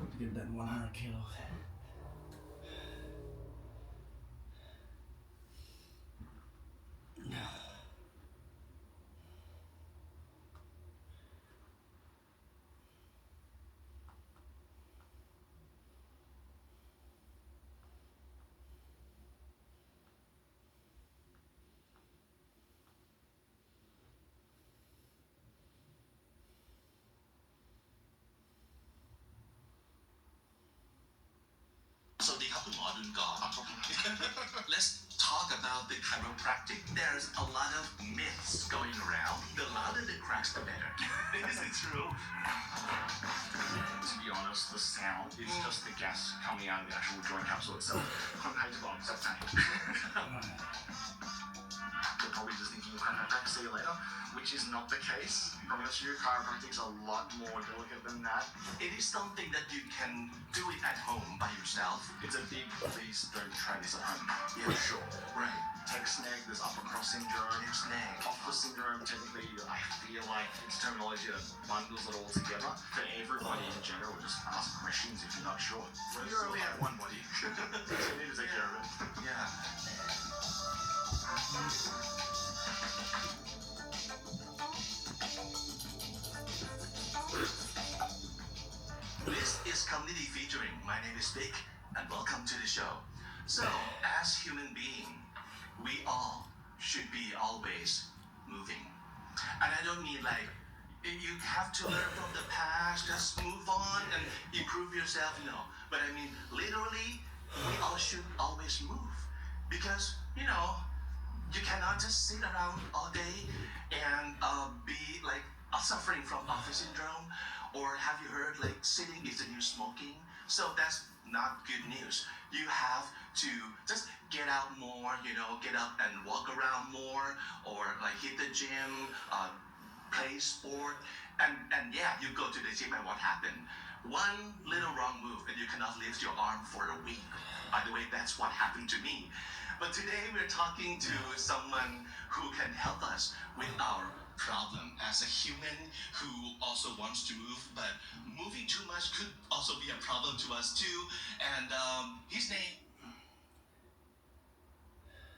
To get that 100 kilos. Let's talk about the chiropractic. There's a lot of myths going around. The louder the cracks, the better. Is it true? To be honest, the sound is just the gas coming out of the actual joint capsule itself. คนไทยจะบอกสับใจ They're probably just thinking chiropractic, see you later, which is not the case. From honest with you, chiropractic's a lot more delicate than that. It is something that you can do it at home by yourself. It's a big, please don't try this at home. Yeah, For sure. Right. Take snag, there's upper cross syndrome. Snag. Office syndrome, technically, I feel like it's terminology that bundles it all together. For everybody in general, just ask questions if you're not sure. You only have one body. You need to take care of it. Yeah. This is Community Featuring. My name is Vic, and welcome to the show. So, as human being, we all should be always moving. And I don't mean like you have to learn from the past, just move on and improve yourself. No, but I mean literally, we all should always move because You cannot just sit around all day and be like suffering from office syndrome, or have you heard like sitting is the new smoking? So that's not good news. You have to just get out more, get up and walk around more, or like hit the gym, play sport, and yeah, you go to the gym and what happened? One little wrong move and you cannot lift your arm for a week. By the way, that's what happened to me. But today we're talking to someone who can help us with our problem as a human who also wants to move, but moving too much could also be a problem to us too. And his name.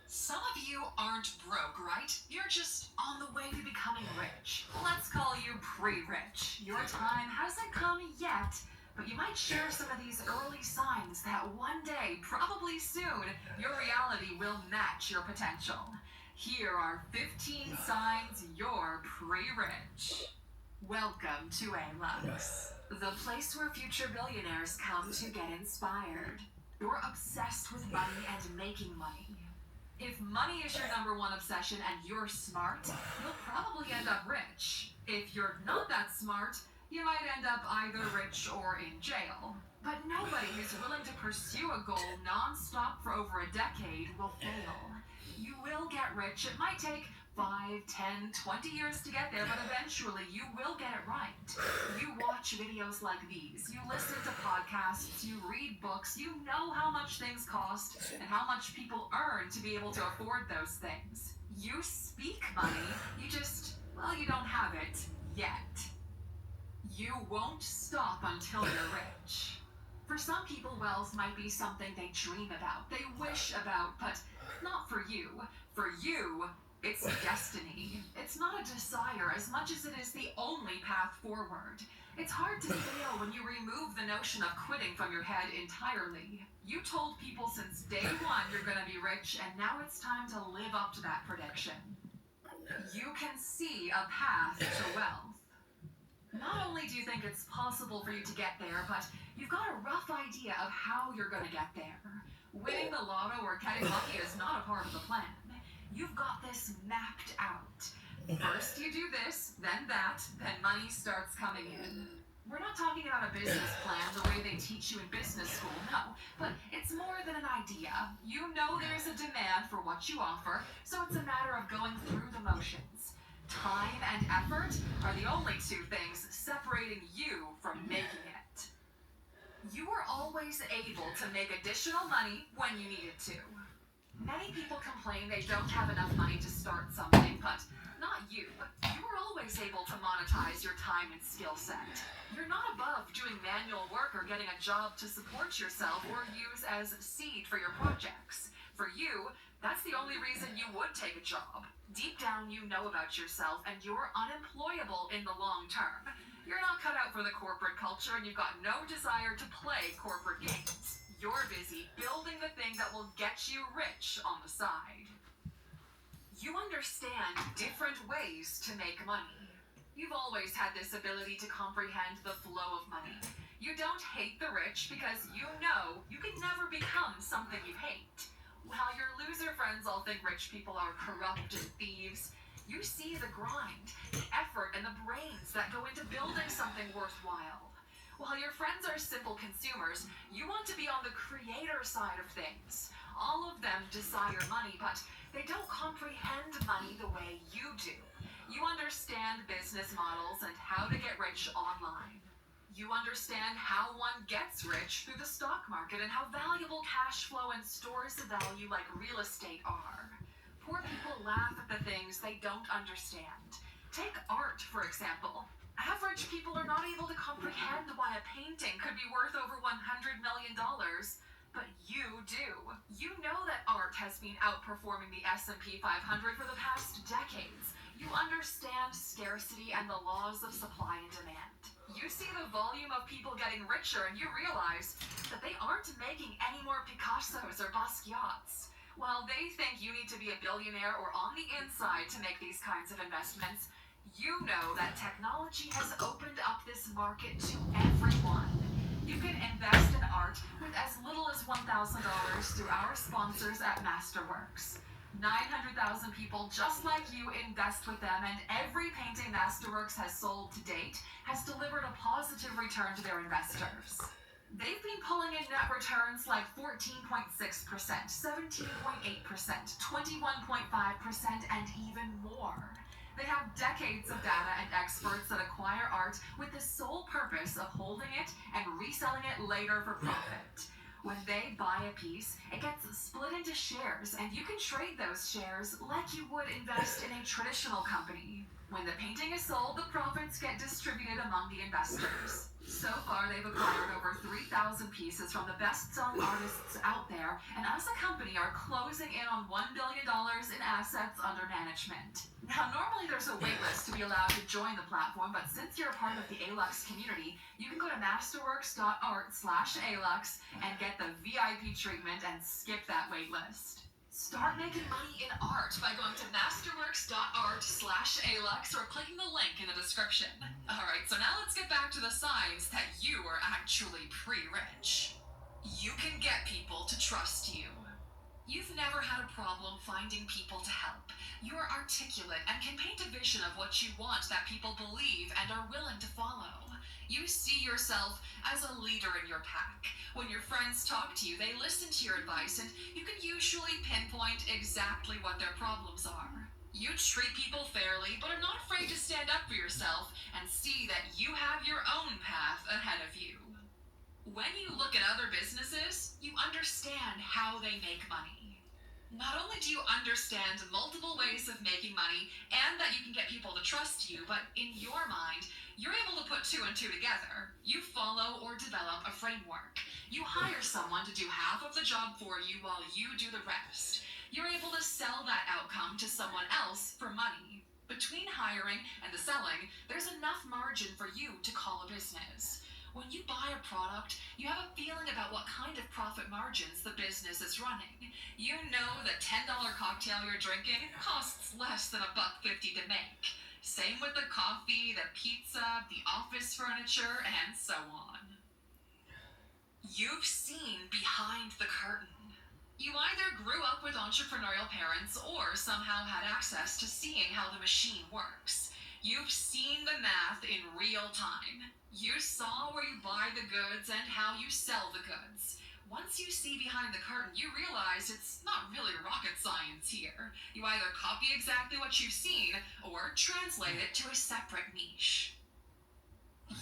Some of you aren't broke, right? You're just on the way to becoming rich. Let's call you pre-rich. Your time hasn't come yet, but you might share some of these early signs that one day, probably soon, your reality will match your potential. Here are 15 signs you're pre-rich. Welcome to A-Lux, the place where future billionaires come to get inspired. You're obsessed with money and making money. If money is your number one obsession and you're smart, you'll probably end up rich. If you're not that smart, you might end up either rich or in jail. But nobody who's willing to pursue a goal non-stop for over a decade will fail. You will get rich. It might take 5, 10, 20 years to get there, but eventually you will get it right. You watch videos like these, you listen to podcasts, you read books, you know how much things cost and how much people earn to be able to afford those things. You speak money, you don't have it yet. You won't stop until you're rich. For some people, wealth might be something they dream about, they wish about, but not for you. For you, it's destiny. It's not a desire as much as it is the only path forward. It's hard to fail when you remove the notion of quitting from your head entirely. You told people since day one you're going to be rich, and now it's time to live up to that prediction. You can see a path to wealth. Not only do you think it's possible for you to get there, but you've got a rough idea of how you're going to get there. Winning the lotto or getting lucky is not a part of the plan. You've got this mapped out. First you do this, then that, then money starts coming in. We're not talking about a business plan the way they teach you in business school, no. But it's more than an idea. You know there's a demand for what you offer, so it's a matter of going through the motions. Time and effort are the only two things separating you from making it. You were always able to make additional money when you needed to. Many people complain they don't have enough money to start something, but not you. You were always able to monetize your time and skill set. You're not above doing manual work or getting a job to support yourself or use as seed for your projects. For you, that's the only reason you would take a job. Deep down, you know about yourself and you're unemployable in the long term. You're not cut out for the corporate culture and you've got no desire to play corporate games. You're busy building the thing that will get you rich on the side. You understand different ways to make money. You've always had this ability to comprehend the flow of money. You don't hate the rich because you know you can never become something you hate. While your loser friends all think rich people are corrupt and thieves, you see the grind, the effort, and the brains that go into building something worthwhile. While your friends are simple consumers, you want to be on the creator side of things. All of them desire money, but they don't comprehend money the way you do. You understand business models and how to get rich online. You understand how one gets rich through the stock market and how valuable cash flow and stores of value like real estate are. Poor people laugh at the things they don't understand. Take art, for example. Average people are not able to comprehend why a painting could be worth over $100 million, but you do. You know that art has been outperforming the S&P 500 for the past decades. You understand scarcity and the laws of supply and demand. You see the volume of people getting richer and you realize that they aren't making any more Picassos or Basquiats. While they think you need to be a billionaire or on the inside to make these kinds of investments, you know that technology has opened up this market to everyone. You can invest in art with as little as $1,000 through our sponsors at Masterworks. 900,000 people just like you invest with them, and every painting Masterworks has sold to date has delivered a positive return to their investors. They've been pulling in net returns like 14.6%, 17.8%, 21.5%, and even more. They have decades of data and experts that acquire art with the sole purpose of holding it and reselling it later for profit. When they buy a piece, it gets split into shares, and you can trade those shares like you would invest in a traditional company. When the painting is sold, the profits get distributed among the investors. So far, they've acquired over 3,000 pieces from the best-selling artists out there, and as a company are closing in on $1 billion in assets under management. Now, normally there's a waitlist to be allowed to join the platform, but since you're a part of the ALUX community, you can go to masterworks.art/ALUX and get the VIP treatment and skip that waitlist. Start making money in art by going to masterworks.art/ALUX or clicking the link in the description. Alright, so now let's get back to the signs that you are actually pre-rich. You can get people to trust you. You've never had a problem finding people to help. You are articulate and can paint a vision of what you want that people believe and are willing to follow. You see yourself as a leader in your pack. When your friends talk to you, they listen to your advice, and you can usually pinpoint exactly what their problems are. You treat people fairly, but are not afraid to stand up for yourself and see that you have your own path ahead of you. When you look at other businesses, you understand how they make money. Not only do you understand multiple ways of making money and that you can get people to trust you, but in your mind, you're able to put two and two together. You follow or develop a framework. You hire someone to do half of the job for you while you do the rest. You're able to sell that outcome to someone else for money. Between hiring and the selling, there's enough margin for you to call a business. When you buy a product, you have a feeling about what kind of profit margins the business is running. You know the $10 cocktail you're drinking costs less than $1.50 to make. Same with the coffee, the pizza, the office furniture, and so on. You've seen behind the curtain. You either grew up with entrepreneurial parents or somehow had access to seeing how the machine works. You've seen the math in real time. You saw where you buy the goods and how you sell the goods. Once you see behind the curtain, you realize it's not really rocket science here. You either copy exactly what you've seen or translate it to a separate niche.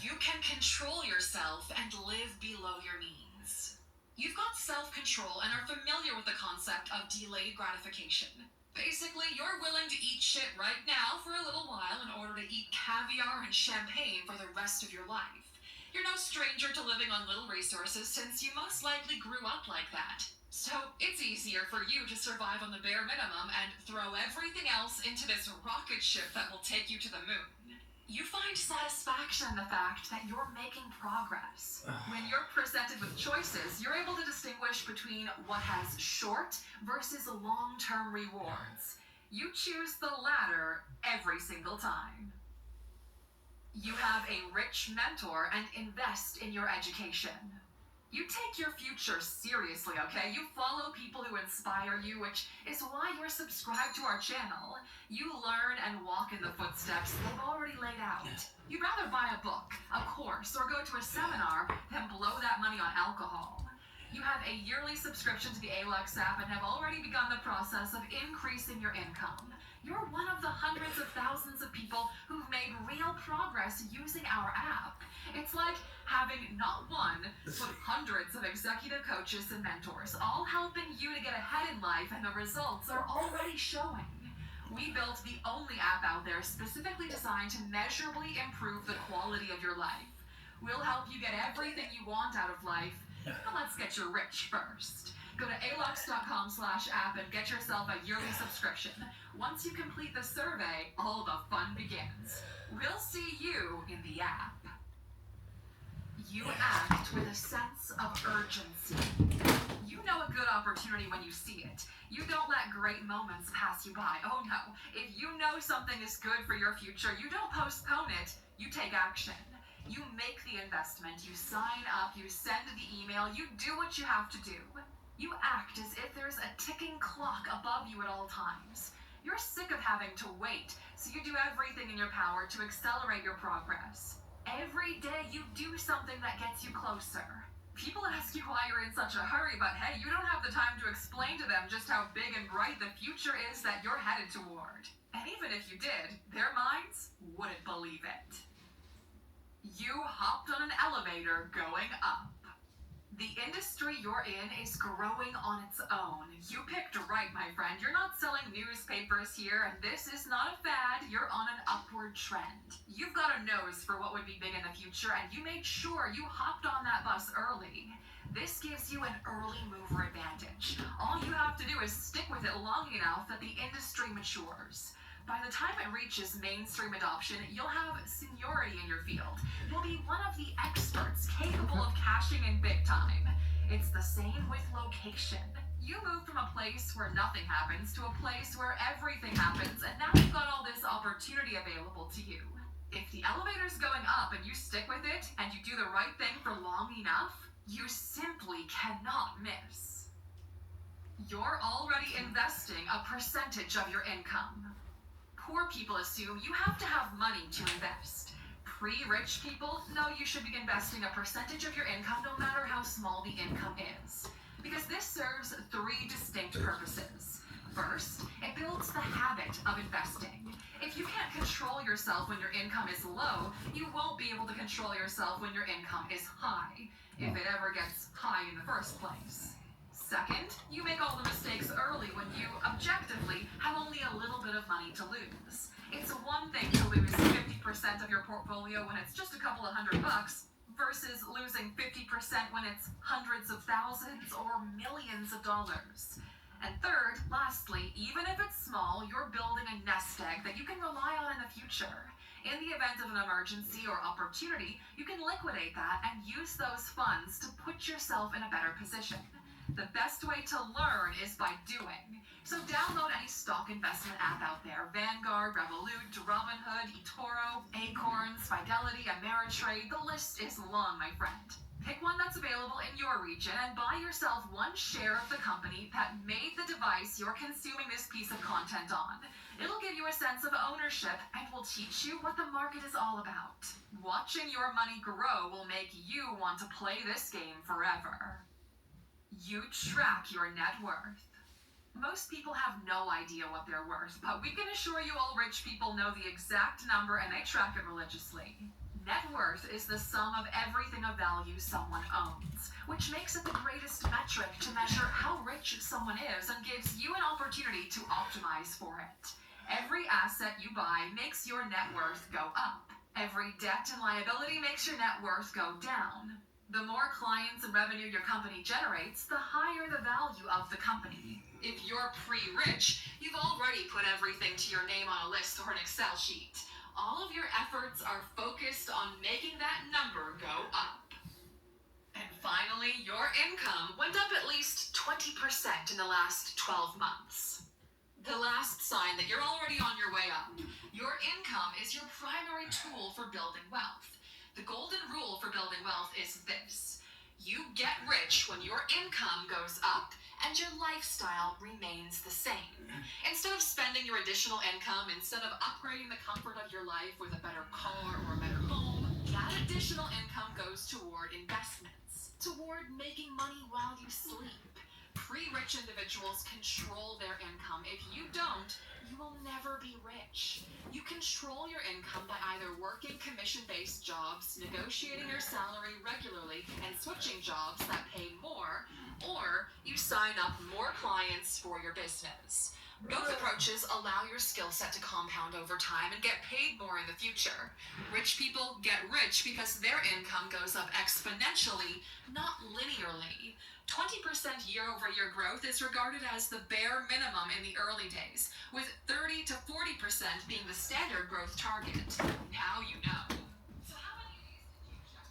You can control yourself and live below your means. You've got self-control and are familiar with the concept of delayed gratification. Basically, you're willing to eat shit right now for a little while in order to eat caviar and champagne for the rest of your life. You're no stranger to living on little resources since you most likely grew up like that. So it's easier for you to survive on the bare minimum and throw everything else into this rocket ship that will take you to the moon. You find satisfaction in the fact that you're making progress. When you're presented with choices, you're able to distinguish between what has short versus long-term rewards. You choose the latter every single time. You have a rich mentor and invest in your education. You take your future seriously, okay? You follow people who inspire you, which is why you're subscribed to our channel. You learn and walk in the footsteps they've already laid out. You'd rather buy a book, a course, or go to a seminar than blow that money on alcohol. You have a yearly subscription to the ALUX app and have already begun the process of increasing your income. You're one of the hundreds of thousands of people who've made real progress using our app. It's like having not one, but hundreds of executive coaches and mentors, all helping you to get ahead in life, and the results are already showing. We built the only app out there specifically designed to measurably improve the quality of your life. We'll help you get everything you want out of life, but let's get you rich first. Go to alux.com/app and get yourself a yearly subscription. Once you complete the survey, all the fun begins. We'll see you in the app. You act with a sense of urgency. You know a good opportunity when you see it. You don't let great moments pass you by. Oh no, if you know something is good for your future, you don't postpone it, you take action. You make the investment, you sign up, you send the email, you do what you have to do. You act as if there's a ticking clock above you at all times. You're sick of having to wait, so you do everything in your power to accelerate your progress. Every day you do something that gets you closer. People ask you why you're in such a hurry, but hey, you don't have the time to explain to them just how big and bright the future is that you're headed toward. And even if you did, their minds wouldn't believe it. You hopped on an elevator going up. The industry you're in is growing on its own. You picked right, my friend. You're not selling newspapers here, and this is not a fad. You're on an upward trend. You've got a nose for what would be big in the future, and you made sure you hopped on that bus early. This gives you an early mover advantage. All you have to do is stick with it long enough that the industry matures. By the time it reaches mainstream adoption, you'll have seniority in your field. You'll be one of the experts capable of cashing in big time. It's the same with location. You move from a place where nothing happens to a place where everything happens, and now you've got all this opportunity available to you. If the elevator's going up and you stick with it, and you do the right thing for long enough, you simply cannot miss. You're already investing a percentage of your income. Poor people assume you have to have money to invest. Pre-rich people know you should be investing a percentage of your income no matter how small the income is. Because this serves three distinct purposes. First, it builds the habit of investing. If you can't control yourself when your income is low, you won't be able to control yourself when your income is high, if it ever gets high in the first place. Second, you make all the mistakes early when you, objectively, have only a little bit of money to lose. It's one thing to lose 50% of your portfolio when it's just a couple of $100 versus losing 50% when it's hundreds of thousands or millions of dollars. And third, lastly, even if it's small, you're building a nest egg that you can rely on in the future. In the event of an emergency or opportunity, you can liquidate that and use those funds to put yourself in a better position. The best way to learn is by doing. So download any stock investment app out there. Vanguard, Revolut, Robinhood, eToro, Acorns, Fidelity, Ameritrade. The list is long, my friend. Pick one that's available in your region and buy yourself one share of the company that made the device you're consuming this piece of content on. It'll give you a sense of ownership and will teach you what the market is all about. Watching your money grow will make you want to play this game forever. You track your net worth. Most people have no idea what they're worth, but we can assure you all rich people know the exact number and they track it religiously. Net worth is the sum of everything of value someone owns, which makes it the greatest metric to measure how rich someone is and gives you an opportunity to optimize for it. Every asset you buy makes your net worth go up. Every debt and liability makes your net worth go down. The more clients and revenue your company generates, the higher the value of the company. If you're pre-rich, you've already put everything to your name on a list or an Excel sheet. All of your efforts are focused on making that number go up. And finally, your income went up at least 20% in the last 12 months. The last sign that you're already on your way up. Your income is your primary tool for building wealth. The golden rule for building wealth is this: you get rich when your income goes up and your lifestyle remains the same. Instead of spending your additional income, instead of upgrading the comfort of your life with a better car or a better home, that additional income goes toward investments, toward making money while you sleep. Pre-rich individuals control their income. If you don't, you will never be rich. You control your income by either working commission-based jobs, negotiating your salary regularly, and switching jobs that pay more, or you sign up more clients for your business. Both approaches allow your skill set to compound over time and get paid more in the future. Rich people get rich because their income goes up exponentially, not linearly. 20% year-over-year growth is regarded as the bare minimum in the early days, with 30 to 40% being the standard growth target. Now you know. So how many of these did you check?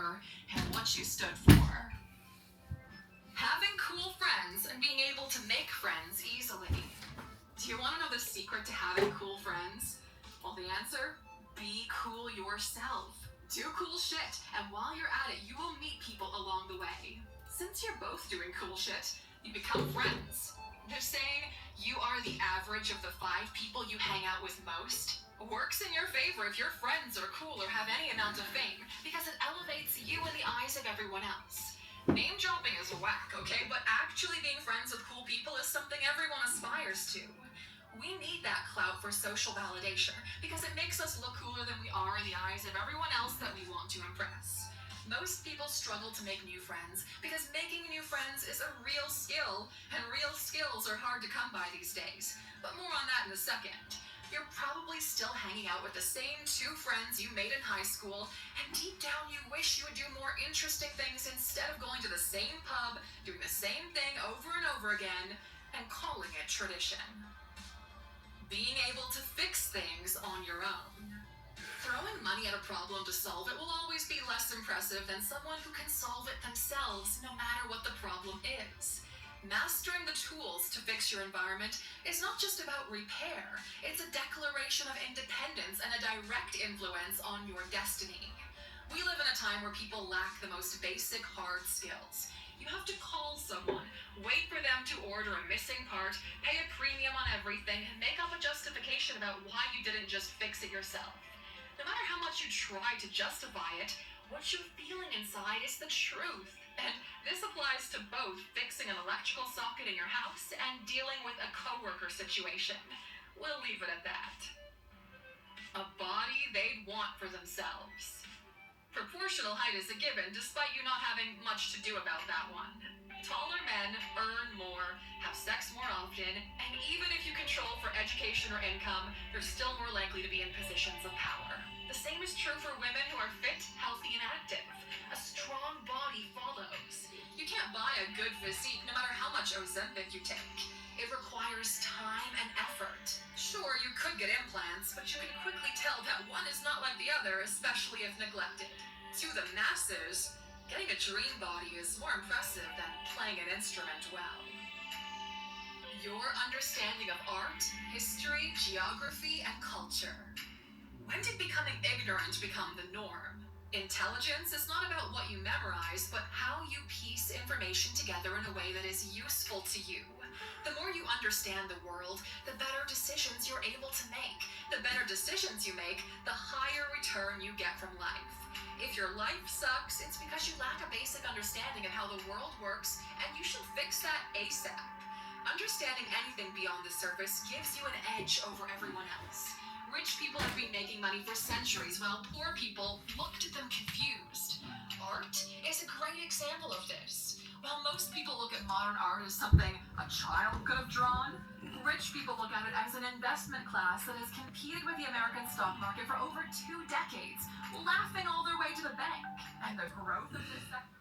were and what you stood for. Having cool friends and being able to make friends easily. Do you want to know the secret to having cool friends? Well, the answer? Be cool yourself. Do cool shit, and while you're at it, you will meet people along the way. Since you're both doing cool shit, you become friends. They're saying you are the average of the 5 people you hang out with most. Works in your favor if your friends are cool or have any amount of fame, because it elevates you in the eyes of everyone else. Name dropping is whack, okay? But actually being friends with cool people is something everyone aspires to. We need that clout for social validation because it makes us look cooler than we are in the eyes of everyone else that we want to impress. Most people struggle to make new friends because making new friends is a real skill, and real skills are hard to come by these days. But more on that in a second. You're probably still hanging out with the same 2 friends you made in high school, and deep down you wish you would do more interesting things instead of going to the same pub, doing the same thing over and over again, and calling it tradition. Being able to fix things on your own. Throwing money at a problem to solve it will always be less impressive than someone who can solve it themselves, no matter what the problem is. Mastering the tools to fix your environment is not just about repair, it's a declaration of independence and a direct influence on your destiny. We live in a time where people lack the most basic hard skills. You have to call someone, wait for them to order a missing part, pay a premium on everything, and make up a justification about why you didn't just fix it yourself. No matter how much you try to justify it, what you're feeling inside is the truth. And this applies to both fixing an electrical socket in your house and dealing with a coworker situation. We'll leave it at that. A body they'd want for themselves. Proportional height is a given, despite you not having much to do about that one. Taller men earn more, have sex more often, and even if you control for education or income, you're still more likely to be in positions of power. The same is true for women who are fit, healthy, and active. A strong body follows. You can't buy a good physique no matter how much Ozempic you take. It requires time and effort. Sure, you could get implants, but you can quickly tell that one is not like the other, especially if neglected. To the masses, getting a dream body is more impressive than playing an instrument well. Your understanding of art, history, geography, and culture. When did becoming ignorant become the norm? Intelligence is not about what you memorize, but how you piece information together in a way that is useful to you. The more you understand the world, the better decisions you're able to make. The better decisions you make, the higher return you get from life. If your life sucks, it's because you lack a basic understanding of how the world works, and you should fix that ASAP. Understanding anything beyond the surface gives you an edge over everyone else. Rich people have been making money for centuries, while poor people looked at them confused. Art is a great example of this. While most people look at modern art as something a child could have drawn, rich people look at it as an investment class that has competed with the American stock market for over 2 decades, laughing all their way to the bank. And the growth of this sector